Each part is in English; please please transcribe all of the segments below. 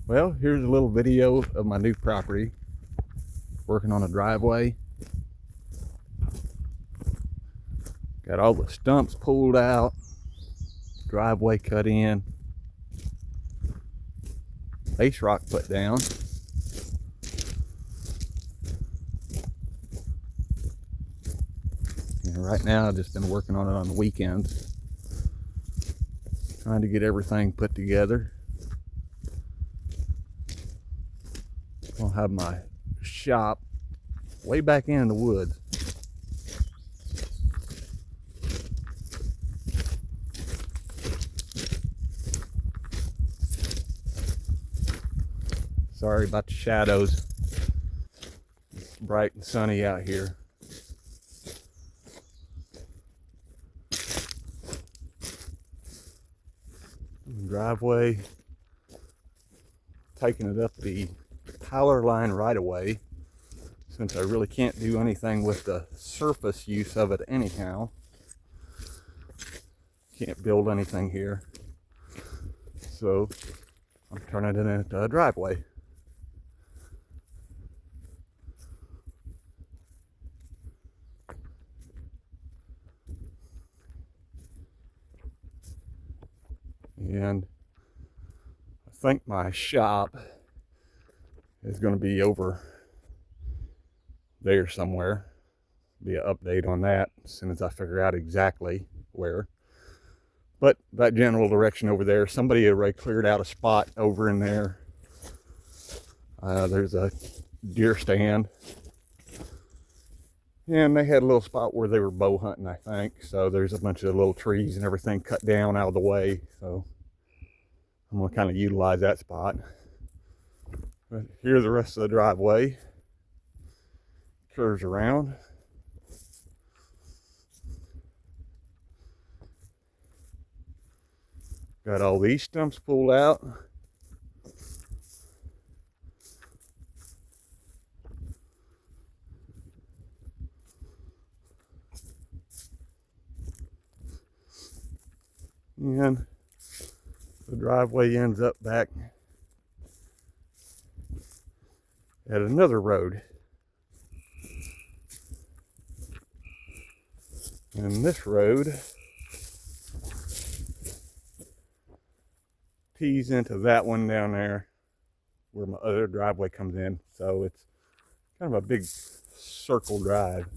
Well, here's a little video of my new property. Working on a driveway. Got all the stumps pulled out, driveway cut in, base rock put down. And right now I've just been working on it on the weekends, trying to get everything put together. I'll have my shop way back in the woods. Sorry about the shadows. It's bright and sunny out here. Driveway, taking it up the power line right away, since I really can't do anything with the surface use of it anyhow. Can't build anything here, so I'm turning it into a driveway. And I think my shop is going to be over there somewhere. Be an update on that as soon as I figure out exactly where. But that general direction over there, somebody already cleared out a spot over in there. There's a deer stand. And they had a little spot where they were bow hunting, I think. So there's a bunch of little trees and everything cut down out of the way. So I'm going to kind of utilize that spot. But here's the rest of the driveway. Curves around. Got all these stumps pulled out. And the driveway ends up back at another road. And this road tees into that one down there where my other driveway comes in. So it's kind of a big circle drive.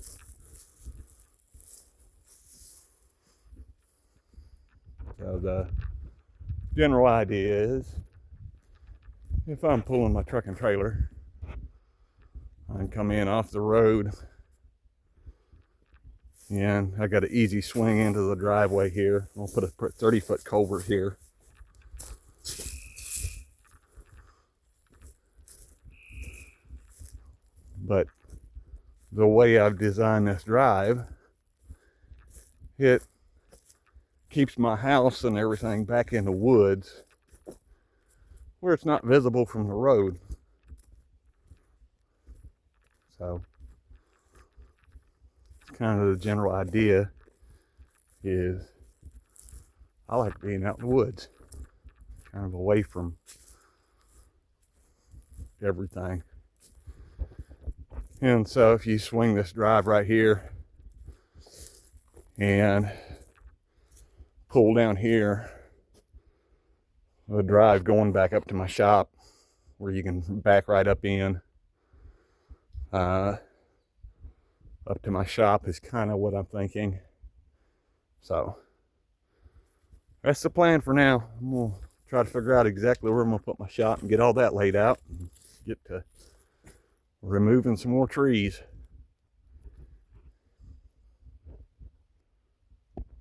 So the general idea is, if I'm pulling my truck and trailer, I can come in off the road, and I got an easy swing into the driveway here. I'll put a 30-foot culvert here. But the way I've designed this drive, it keeps my house and everything back in the woods where it's not visible from the road. So kind of the general idea is I like being out in the woods, kind of away from everything. And so if you swing this drive right here and pull down here, the drive going back up to my shop where you can back right up in, up to my shop is kind of what I'm thinking. So that's the plan for now. I'm gonna try to figure out exactly where I'm gonna put my shop and get all that laid out and get to removing some more trees.